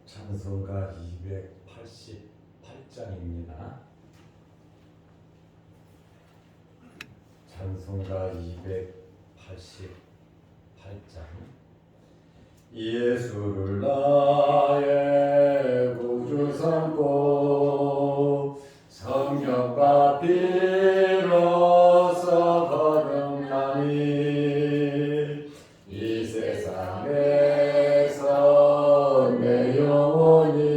찬송가 288장입니다. 찬송가 288장. 예수를 나의 구주 삼고 성령과 피로써 거듭나니 이 세상에서 내 영혼이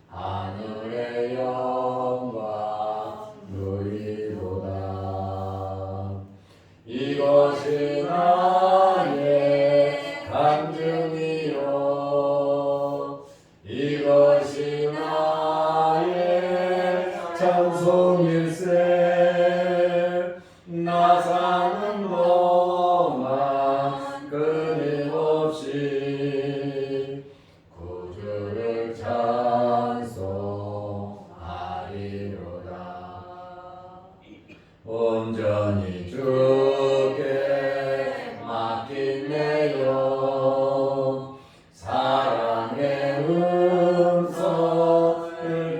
하늘의 영광 누리도다. 이것이 나의 간증이요, 이것이 나의 찬송일세. 나 사는 동안 끊임없이 구주를 찬송하리로다. 온전히 주께 맡긴 내 영, 사랑의 음성을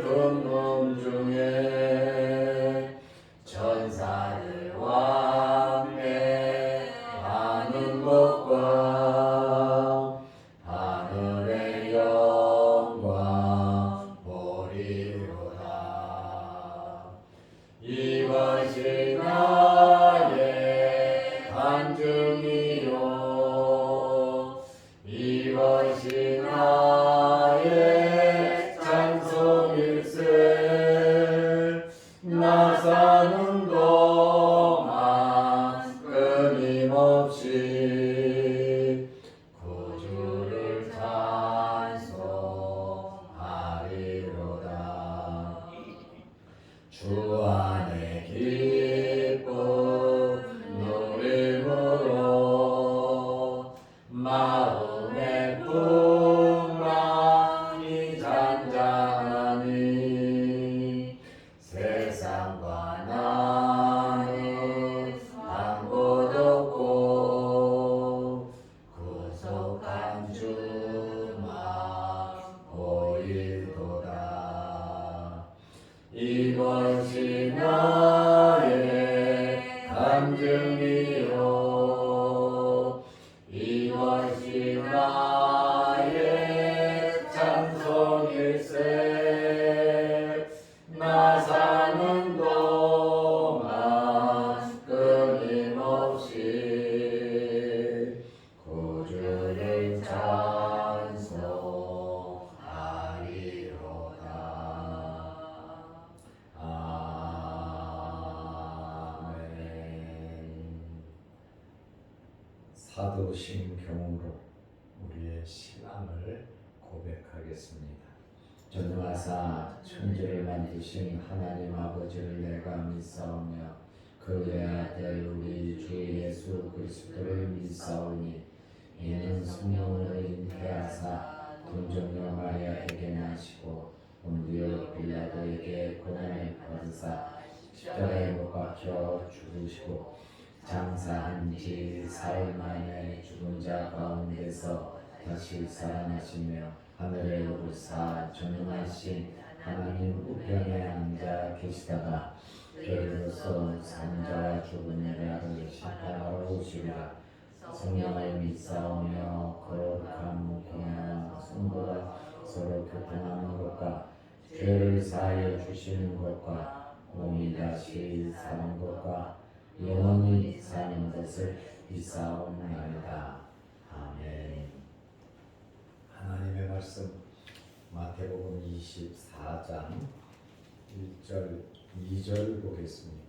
듣는 중에 천사들과 함께하는 것과 하늘의 영광 보리로다. 이것이 나의 간증이요, 이것이 나의 찬송일세. 나 사는 동안 끊임없이 구주를 찬송하리로다. 주 안에 기쁨 누림으로 마음의 풍랑이 잔잔하니 세상과 나는 한 곳 없고 구속한 주만 보이도다. 이것이 나의 간증이요, 이것이 나의 찬송일세. 나 사는 동안 끊임없이 구주를 찬송하리로다. 아멘. 사도신경으로 우리의 신앙을 고백하겠습니다. 전능하사 천지를 만드신 하나님 아버지를 내가 믿사오며 그 외아들 우리 주 예수 그리스도를 믿사오니 이는 성령으로 잉태하사 동정녀 마리아에게 나시고 본디오 빌라도에게 고난을 받으사 십자가에 못 박혀 죽으시고 장사한 지 사흘 만에 죽은 자 가운데서 다시 살아나시며 하늘에 오르사 전능하신 하나님 우편에 앉아 계시다가 저리로서 사는 자와 죽은 자를 심판하러 오시리라. 성령을 믿사오며 거룩한 공회와 성도가 서로 교통하는 것과 죄를 사하여 주시는 것과 몸이 다시 사는 것과 영원히 사는 것을 믿사옵나이다. 아멘. 하나님의 말씀 마태복음 24장 1절 2절 보겠습니다.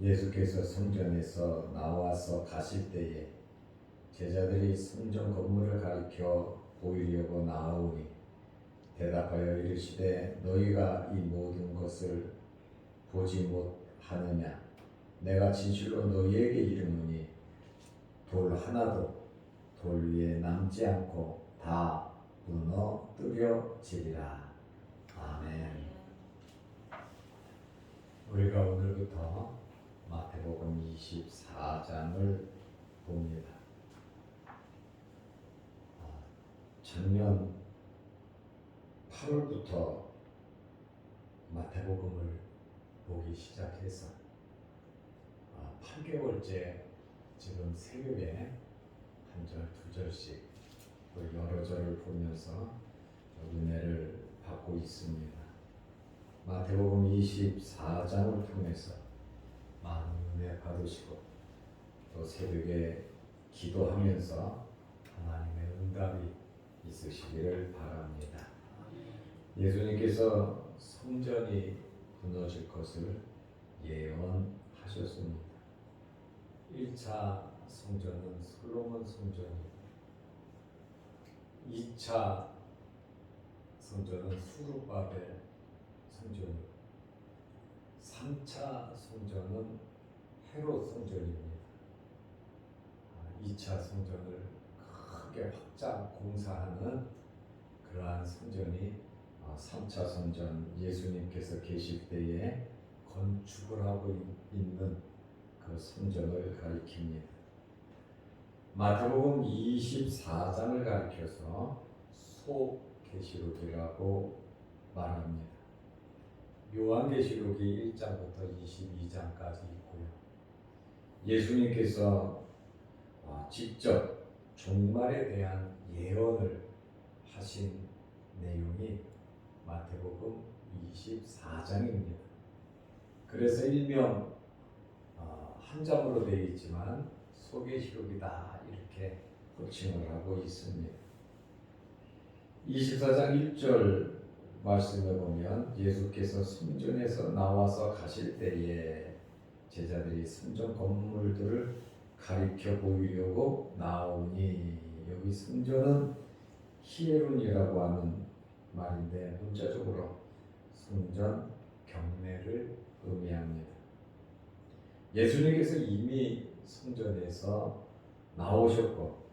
예수께서 성전에서 나와서 가실 때에 제자들이 성전 건물을 가리켜 보이려고 나아오니 대답하여 이르시되 너희가 이 모든 것을 보지 못하느냐? 내가 진실로 너희에게 이르노니 돌 하나도 돌 위에 남지 않고 다 무너뜨려지리라. 아멘. 우리가 오늘부터 마태복음 24장을 봅니다. 작년 8월부터 마태복음을 보기 시작해서 8개월째 지금 새벽에 한 절, 두 절씩 또 여러 절을 보면서 은혜를 받고 있습니다. 마태복음 24장을 통해서 많은 은혜 받으시고 또 새벽에 기도하면서 하나님의 응답이 있으시기를 바랍니다. 예수님께서 성전이 무너질 것을 예언하셨습니다. 1차 성전은 솔로몬 성전이고 2차 성전은 수르바벨 성전이고 3차 성전은 헤롯 성전입니다. 2차 성전을 크게 확장 공사하는 그러한 성전이 3차 성전, 예수님께서 계실 때에 건축을 하고 있는 그 성전을 가리킵니다. 마태복음 24장을 가리켜서 소계시록이라고 말합니다. 요한계시록이 1장부터 22장까지 있고요. 예수님께서 직접 종말에 대한 예언을 하신 내용이 마태복음 24장입니다. 그래서 일명 한 장으로 되어 있지만 소계시록이다 이렇게 호칭을 하고 있습니다. 24장 1절 말씀을 보면 예수께서 성전에서 나와서 가실 때에 제자들이 성전 건물들을 가리켜 보이려고 나오니, 여기 성전은 히에론이라고 하는 말인데 문자적으로 성전 경내를 의미합니다. 예수님께서 이미 성전에서 나오셨고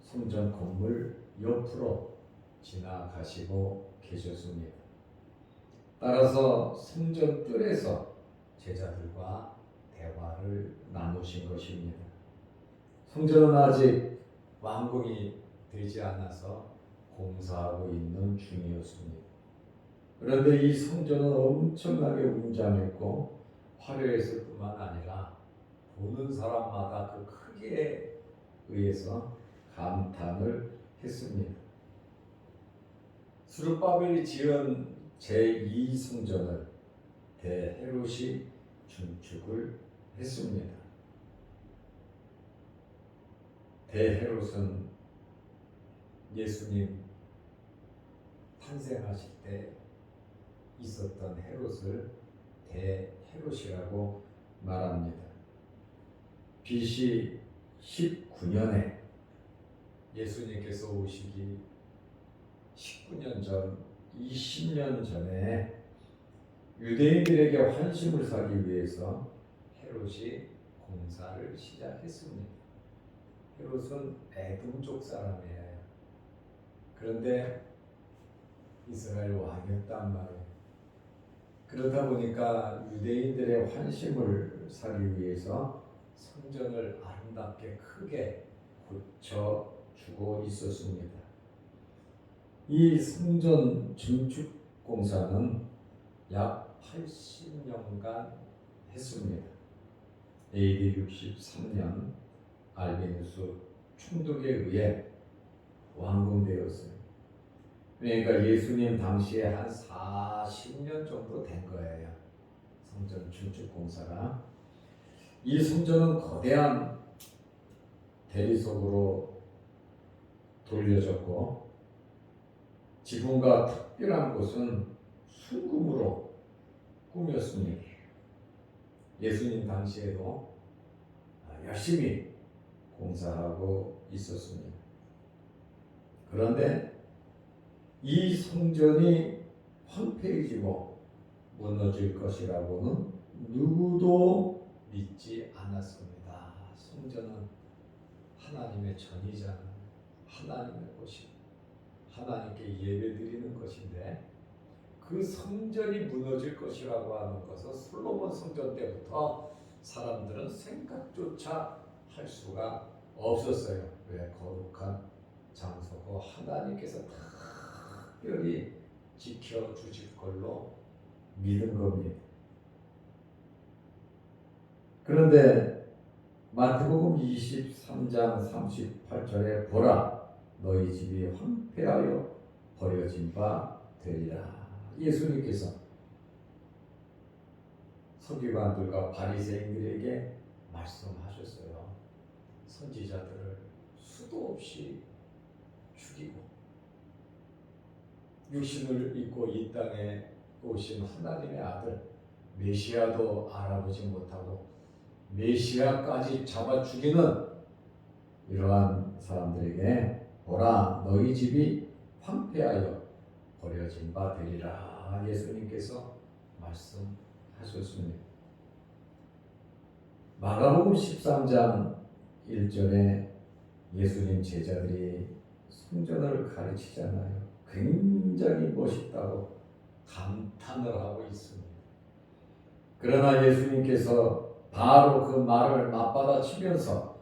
성전 건물 옆으로 지나가시고 계셨습니다. 따라서 성전 뜰에서 제자들과 대화를 나누신 것입니다. 성전은 아직 완공이 되지 않아서 공사하고 있는 중이었습니다. 그런데 이 성전은 엄청나게 웅장했고 화려했을 뿐만 아니라 보는 사람마다 그 크기에 의해서 감탄을 했습니다. 스룹바벨이 지은 제2성전을 대헤롯이 준축을 했습니다. 대헤롯은 예수님 탄생하실 때 있었던 헤롯을 대헤롯이라고 말합니다. BC 19년에 예수님께서 오시기 19년 전, 20년 전에 유대인들에게 환심을 사기 위해서 헤롯이 공사를 시작했습니다. 헤롯은 에돔족 사람이에요. 그런데 이스라엘 왕이었단 말이에요. 그러다 보니까 유대인들의 환심을 사기 위해서 성전을 아름답게 크게 고쳐주고 있었습니다. 이 성전 증축 공사는 약 80년간 했습니다. AD 63년 알베누스 총독에 의해 완공되었어요. 그러니까 예수님 당시에 한 40년 정도 된 거예요. 성전 증축 공사가. 이 성전은 거대한 대리석으로 돌려졌고 지붕과 특별한 곳은 순금으로 꾸몄습니다. 예수님 당시에도 열심히 공사하고 있었습니다. 그런데 이 성전이 황폐해지고 무너질 것이라고는 누구도 믿지 않았습니다. 성전은 하나님의 전이잖아요. 하나님의 곳이 하나님께 예배드리는 것인데 그 성전이 무너질 것이라고 하는 것은 솔로몬 성전 때부터 사람들은 생각조차 할 수가 없었어요. 왜? 거룩한 장소고 하나님께서 특별히 지켜주실 걸로 믿은 겁니다. 그런데 마태복음 23장 38절에 보라 너희 집이 황폐하여 버려진 바 되리라. 예수님께서 서기관들과 바리새인들에게 말씀하셨어요. 선지자들을 수도 없이 죽이고 육신을 입고 이 땅에 오신 하나님의 아들 메시아도 알아보지 못하고 메시아까지 잡아 죽이는 이러한 사람들에게 보라 너희 집이 황폐하여 버려진 바 되리라. 예수님께서 말씀하셨습니다. 마가복음 13장 1절에 예수님 제자들이 성전을 가르치잖아요. 굉장히 멋있다고 감탄을 하고 있습니다. 그러나 예수님께서 바로 그 말을 맞받아치면서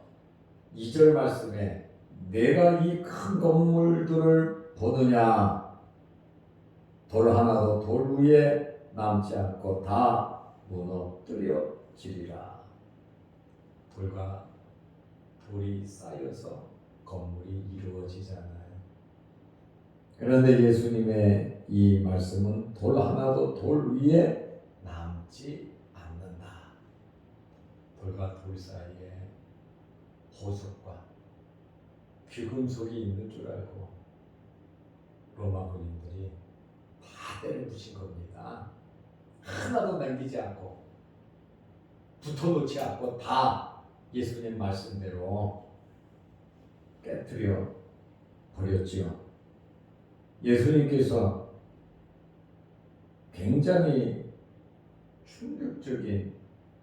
2절 말씀에 내가 이 큰 건물들을 보느냐 돌 하나도 돌 위에 남지 않고 다 무너뜨려지리라. 돌과 돌이 쌓여서 건물이 이루어지잖아요. 그런데 예수님의 이 말씀은 돌 하나도 돌 위에 남지 않는다. 돌과 돌 사이에 보석과 귀금속이 있는 줄 알고 로마 군인들이 다 때려부신 겁니다. 하나도 남기지 않고 붙어놓지 않고 다 예수님 말씀대로 깨뜨려 버렸지요. 예수님께서 굉장히 충격적인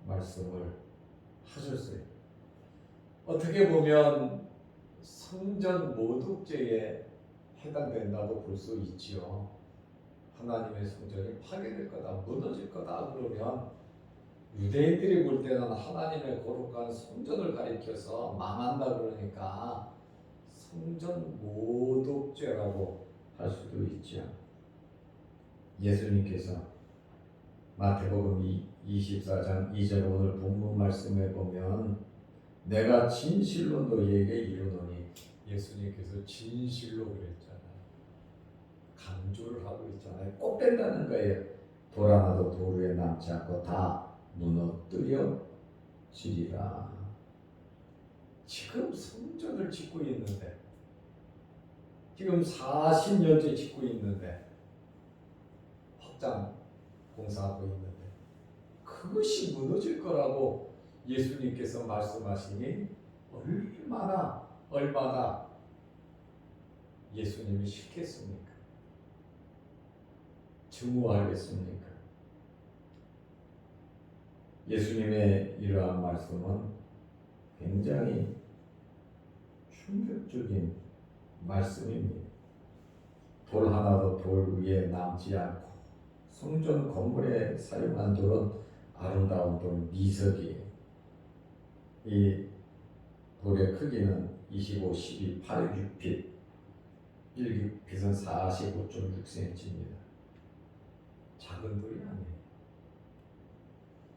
말씀을 하셨어요. 어떻게 보면 성전 모독죄에 해당된다고 볼 수 있지요. 하나님의 성전이 파괴될 거다, 무너질 거다 그러면 유대인들이 볼 때는 하나님의 거룩한 성전을 가리켜서 망한다 그러니까 성전 모독죄라고 할 수도 있죠. 예수님께서 마태복음 24장 2절 오늘 본문 말씀에 보면 내가 진실로 너희에게 이르노니 예수님께서 진실로 그랬잖아요. 강조를 하고 있잖아요. 꼭 된다는 거예요. 돌 하나도 돌 위에 남지 않고 다 무너뜨려지리라. 지금 성전을 짓고 있는데 지금 40년째 짓고 있는데 확장 공사하고 있는데 그것이 무너질 거라고 예수님께서 말씀하시니 얼마나 예수님이 싫겠습니까? 증오하겠습니까? 예수님의 이러한 말씀은 굉장히 충격적인 말씀입니다. 돌 하나도 돌 위에 남지 않고 성전 건물에 사용한 돌은 아름다운 돌 미석이에요. 이 돌의 크기는 25, 12, 8, 6핏 1핏은 45.6cm입니다. 작은 돌이 아니에요.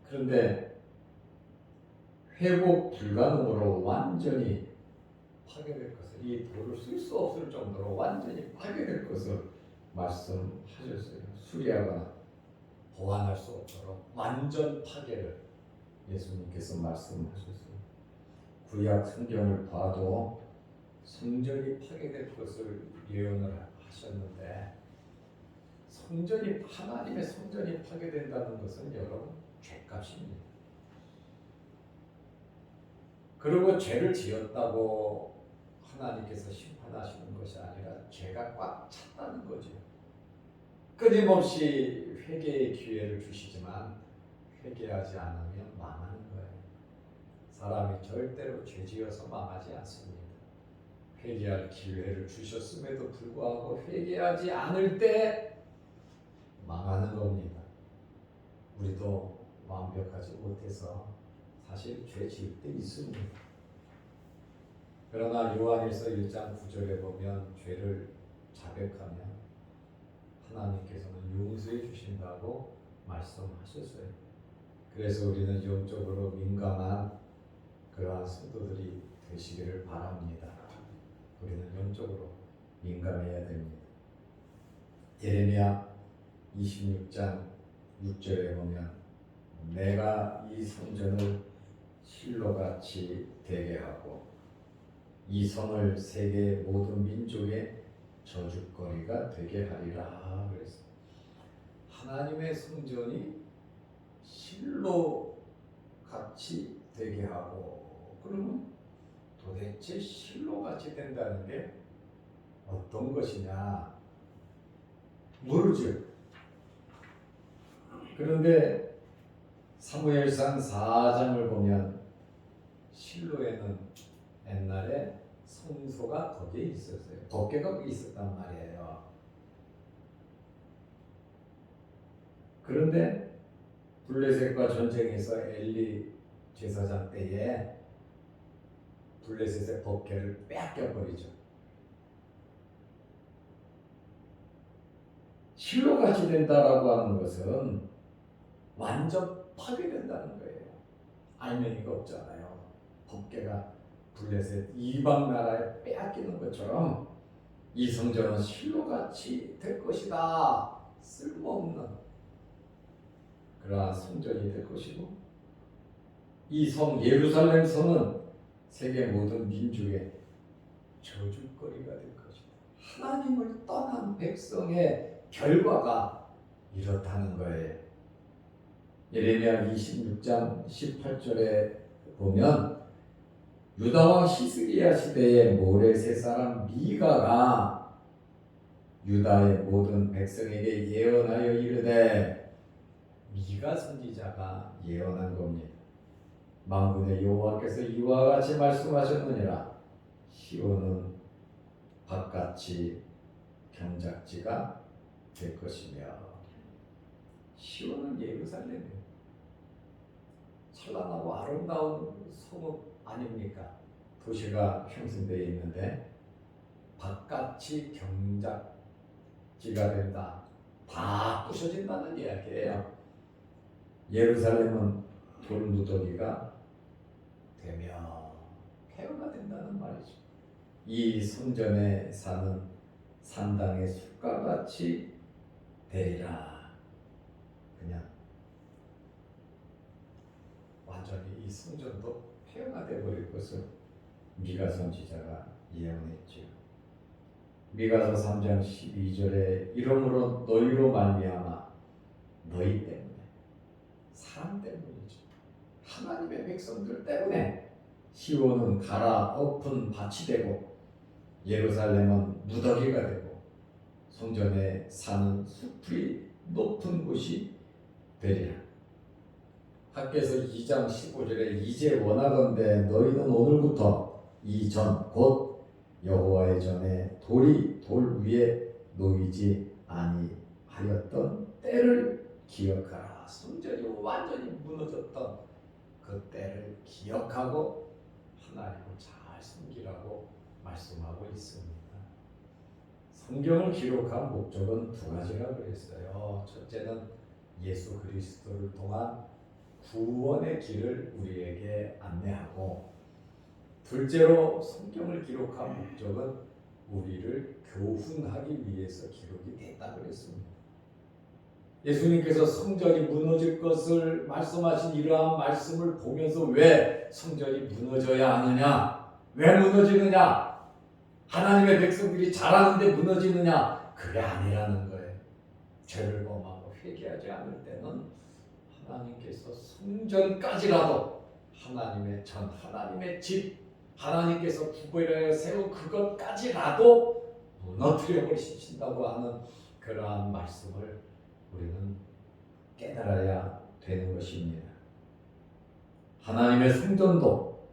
그런데 회복 불가능으로 완전히 파괴될 것을, 이 돌을 쓸 수 없을 정도로 완전히 파괴될 것을 말씀하셨어요. 수리하거나 보완할 수 없도록 완전 파괴를 예수님께서 말씀하셨어요. 구약 성경을 봐도 성전이 파괴될 것을 예언을 하셨는데 하나님의 성전이 파괴된다는 것은 여러분 죄값입니다. 그리고 죄를 지었다고 하나님께서 심판하시는 것이 아니라 죄가 꽉 찼다는 거죠. 끊임없이 회개의 기회를 주시지만 회개하지 않으면 망하는 거예요. 사람이 절대로 죄지어서 망하지 않습니다. 회개할 기회를 주셨음에도 불구하고 회개하지 않을 때 망하는 겁니다. 우리도 완벽하지 못해서 사실 죄 지을 때 있습니다. 그러나 요한일서 1장 9절에 보면 죄를 자백하면 하나님께서는 용서해 주신다고 말씀하셨어요. 그래서 우리는 영적으로 민감한 그러한 성도들이 되시기를 바랍니다. 우리는 영적으로 민감해야 됩니다. 예레미야 26장 6절에 보면 내가 이 성전을 실로같이 되게 하고 이 성을 세계 모든 민족의 저주거리가 되게 하리라 그랬어요. 하나님의 성전이 실로같이 되게 하고, 그러면 도대체 실로같이 된다는 게 어떤 것이냐 모르죠. 그런데 사무엘상 4장을 보면 실로에는 옛날에 성소가 거기에 있었어요. 덮개가 거기 있었단 말이에요. 그런데 블레셋과 전쟁에서 엘리 제사장 때에 블레셋의 덮개를 빼앗겨버리죠. 실로같이 된다라고 하는 것은 완전 파괴된다는 거예요. 알맹이가 없잖아요. 덮개가 블레셋 이방 나라에 빼앗기는 것처럼 이 성전은 실로같이 될 것이다. 쓸모없는 그러한 성전이 될 것이고, 이 성 예루살렘 성은 세계 모든 민족의 저주거리가 될 것이다. 하나님을 떠난 백성의 결과가 이렇다는 거예요. 예레미야 26장 18절에 보면 유다왕 시스기야 시대의 모레셋 사람 미가가 유다의 모든 백성에게 예언하여 이르되, 미가 선지자가 예언한 겁니다. 만군의 여호와께서 이와 같이 말씀하셨느니라. 시온은 밭같이 경작지가 될 것이며. 시온은 예루살렘이에요. 찬란하고 아름다운 성읍 아닙니까? 도시가 형성되어 있는데 밭같이 경작지가 된다. 다 부셔진다는 이야기예요. 예루살렘은 돌무더기가 되며 폐허가 된다는 말이죠. 이 성전에 사는 산당의 숲과같이 되리라. 그냥 완전히 이 성전도 폐허가 되어버릴 것을 미가 선지자가 예언했죠. 미가서 3장 12절에 이러므로 너희로 말미암아, 너희 때문에, 사람 때문이죠. 하나님의 백성들 때문에 시온은 갈아 엎은 밭이 되고 예루살렘은 무더기가 되고 성전에 사는 숲이 높은 곳이 되리라. 학개서 2장 15절에 이제 원하건대 너희는 오늘부터 이 전 곧 여호와의 전에 돌이 돌 위에 놓이지 아니하였던 때를 기억하라. 성전이 완전히 무너졌던 그 때를 기억하고 하나님을 잘 섬기라고 말씀하고 있습니다. 성경을 기록한 목적은 두 가지라 그랬어요. 첫째는 예수 그리스도를 통한 구원의 길을 우리에게 안내하고, 둘째로 성경을 기록한 목적은 우리를 교훈하기 위해서 기록이 됐다 그랬습니다. 예수님께서 성전이 무너질 것을 말씀하신 이러한 말씀을 보면서 왜 성전이 무너져야 하느냐? 왜 무너지느냐? 하나님의 백성들이 잘하는데 무너지느냐? 그게 아니라는 거예요. 죄를 범하고 회개하지 않을 때는 하나님께서 성전까지라도 하나님의 전, 하나님의 집, 하나님께서 구별하여 세운 그것까지라도 무너뜨려 버리신다고 하는 그러한 말씀을 우리는 깨달아야 되는 것입니다. 하나님의 성전도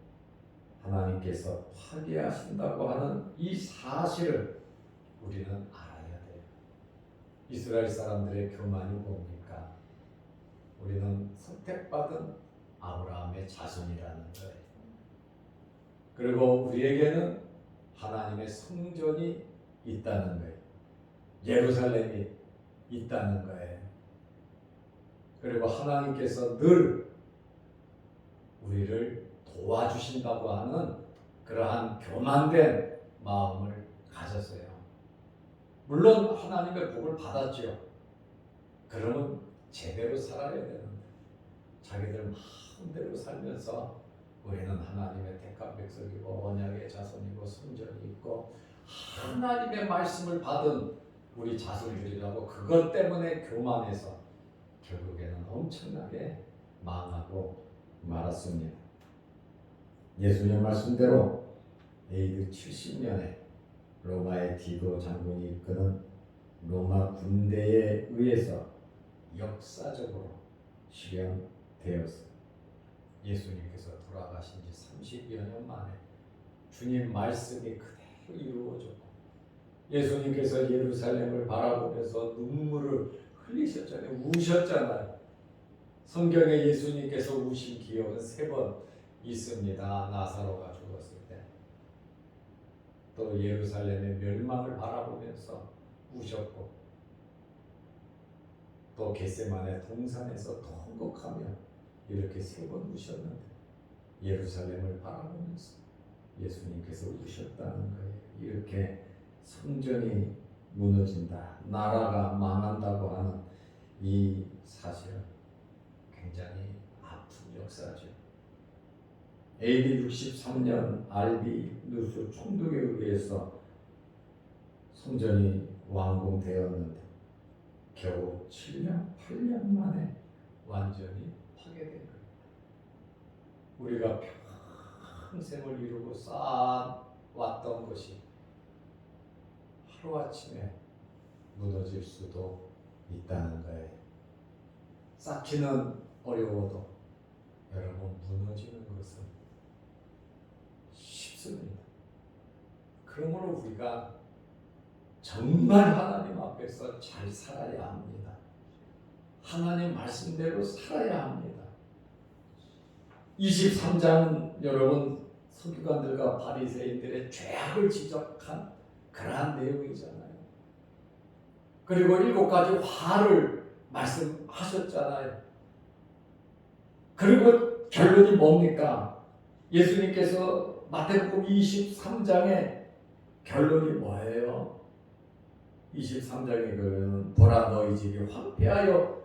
하나님께서 파괴하신다고 하는 이 사실을 우리는 알아야 돼요. 이스라엘 사람들의 교만이 뭡니까? 우리는 선택받은 아브라함의 자손이라는 거예요. 그리고 우리에게는 하나님의 성전이 있다는 거예요. 예루살렘이 있다는 거예요. 그리고 하나님께서 늘 우리를 도와주신다고 하는 그러한 교만된 마음을 가졌어요. 물론 하나님의 복을 받았죠. 그러면 제대로 살아야 되는데 자기들 마음대로 살면서 우리는 하나님의 택한 백성이고 언약의 자손이고 성전이 있고 하나님의 말씀을 받은 우리 자손들이라고 그것 때문에 교만해서 결국에는 엄청나게 망하고 말았습니다. 예수님 말씀대로 AD 70년에 로마의 디도 장군이 이끄는 로마 군대에 의해서 역사적으로 실현되었어요. 예수님께서 돌아가신 지 30여 년 만에 주님 말씀이 그대로 이루어졌고 예수님께서 예루살렘을 바라보면서 눈물을 흘리셨잖아요. 우셨잖아요. 성경에 예수님께서 우신 기억은 3번 있습니다. 나사로가 죽었을 때, 또 예루살렘의 멸망을 바라보면서 우셨고, 또 겟세마네 동산에서 통곡하며 이렇게 3번 우셨는데 예루살렘을 바라보면서 예수님께서 우셨다는 거예요. 이렇게 성전이 무너진다, 나라가 망한다고 하는 이 사실은 굉장히 아픈 역사죠. AD 63년 알비누스 총독에 의해서 성전이 완공되었는데 겨우 7년, 8년 만에 완전히 파괴된 겁니다. 우리가 평생을 이루고 쌓아왔던 것이 하루아침에 무너질 수도 있다는 거예요. 쌓기는 어려워도 여러분, 무너지는 것은 쉽습니다. 그러므로 우리가 정말 하나님 앞에서 잘 살아야 합니다. 하나님 말씀대로 살아야 합니다. 23장은 여러분 서기관들과 바리새인들의 죄악을 지적한 그러한 내용이잖아요. 그리고 7가지 화를 말씀하셨잖아요. 그리고 결론이 뭡니까? 예수님께서 마태복음 23장의 결론이 뭐예요? 23장의 결론은 보라 너희 집이 황폐하여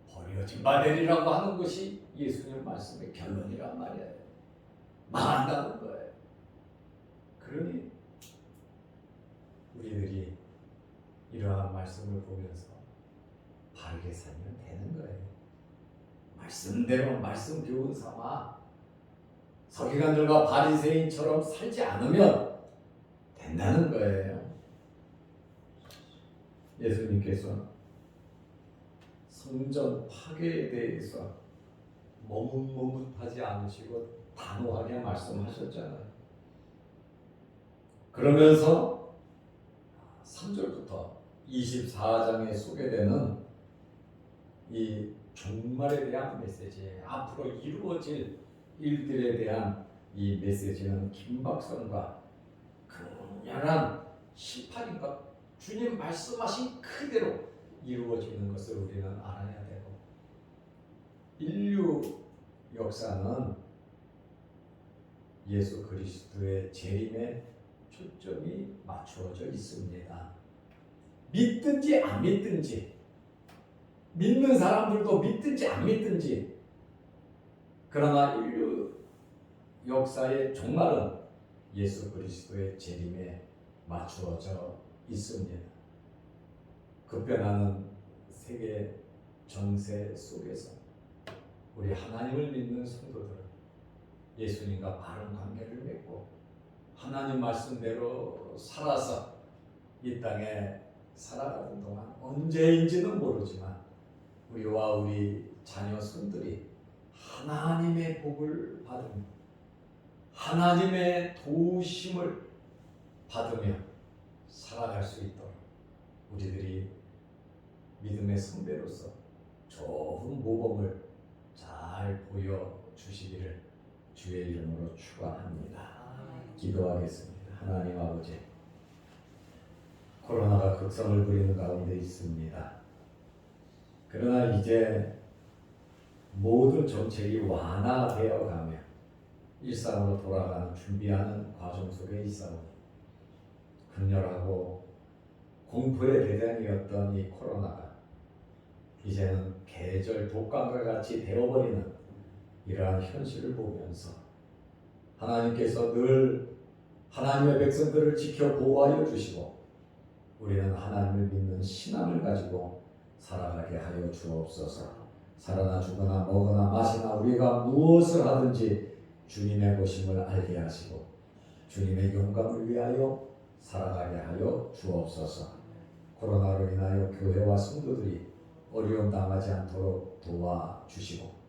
버려진 바 되리라고 하는 것이 예수님 말씀의 결론이란 말이에요. 망한다는 거예요. 그러니 우리들이 이러한 말씀을 보면서 바르게 살면 되는 거예요. 말씀대로 말씀 교훈 삼아 서기관들과 바리새인처럼 살지 않으면 된다는 거예요. 예수님께서 성전 파괴에 대해서 머뭇머뭇하지 않으시고 단호하게 말씀하셨잖아요. 그러면서 3절부터 24장에 소개되는 이 종말에 대한 메시지, 앞으로 이루어질 일들에 대한 이 메시지는 긴박성과 강렬한 심판인가 주님 말씀하신 그대로 이루어지는 것을 우리는 알아야 되고, 인류 역사는 예수 그리스도의 재림에 초점이 맞추어져 있습니다. 믿든지 안 믿든지, 믿는 사람들도 믿든지 안 믿든지, 그러나 인류 역사의 종말은 예수 그리스도의 재림에 맞추어져 있습니다. 급변하는 세계 정세 속에서 우리 하나님을 믿는 성도들은 예수님과 바른 관계를 맺고 하나님 말씀대로 살아서 이 땅에 살아가는 동안 언제인지는 모르지만 우리와 우리 자녀 손들이 하나님의 복을 받으며 하나님의 도우심을 받으며 살아갈 수 있도록 우리들이 믿음의 선배로서 좋은 모범을 잘 보여주시기를 주의 이름으로 축원합니다. 기도하겠습니다. 하나님 아버지, 코로나가 극성을 부리는 가운데 있습니다. 그러나 이제 모든 정책이 완화되어 가며 일상으로 돌아가는 준비하는 과정 속에 있사오니 극렬하고 공포의 대장이었던 이 코로나가 이제는 계절 독감과 같이 되어버리는 이러한 현실을 보면서 하나님께서 늘 하나님의 백성들을 지켜 보호하여 주시고 우리는 하나님을 믿는 신앙을 가지고 살아가게 하여 주옵소서. 살아나 죽거나 먹거나 마시나 우리가 무엇을 하든지 주님의 보심을 알게 하시고 주님의 영광을 위하여 살아가게 하여 주옵소서. 코로나로 인하여 교회와 성도들이 어려움 당하지 않도록 도와주시고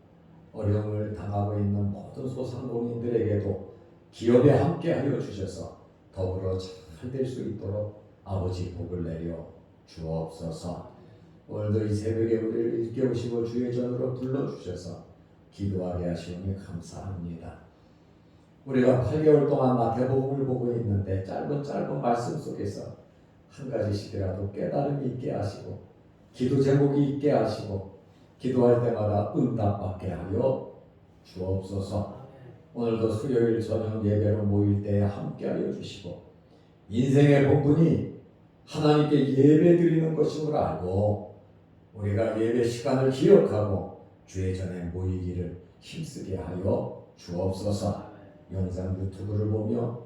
어려움을 당하고 있는 모든 소상공인들에게도 기업에 함께하여 주셔서 더불어 잘 될 수 있도록 아버지 복을 내려 주옵소서. 오늘도 이 새벽에 우리를 일깨우시고 주의 전으로 불러주셔서 기도하게 하시오니 감사합니다. 우리가 8개월 동안 마태복음을 보고 있는데 짧은 말씀 속에서 한 가지씩이라도 깨달음이 있게 하시고 기도 제목이 있게 하시고 기도할 때마다 응답받게 하여 주옵소서. 오늘도 수요일 저녁 예배로 모일 때에 함께하여 주시고 인생의 본분이 하나님께 예배 드리는 것임을 알고 우리가 예배 시간을 기억하고 주의 전에 모이기를 힘쓰게 하여 주옵소서. 영상 유튜브를 보며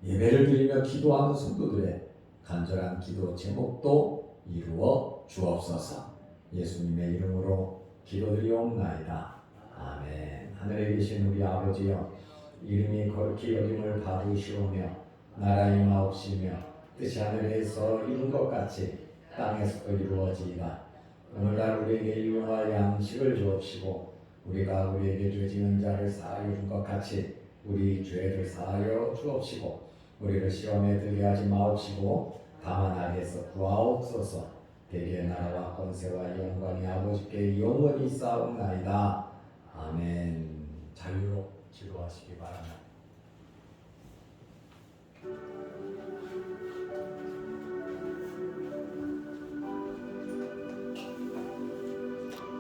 예배를 드리며 기도하는 성도들의 간절한 기도 제목도 이루어 주옵소서. 예수님의 이름으로 기도드리옵나이다. 아멘. 하늘에 계신 우리 아버지여, 이름이 거룩히 여김을 받으시오며 나라 임하옵시며 뜻이 하늘에서 이룬 것 같이 땅에서도 이루어지이다. 오늘날 우리에게 일용할 양식을 주옵시고 우리가 우리에게 죄 지은 자를 사하여 준 것 같이 우리 죄를 사하여 주옵시고 우리를 시험에 들게 하지 마옵시고 다만 악에서 구하옵소서. 대개의 나라와 권세와 영광이 아버지께 영원히 쌓옵나이다. 아멘. 자유로 기도하시기 바랍니다.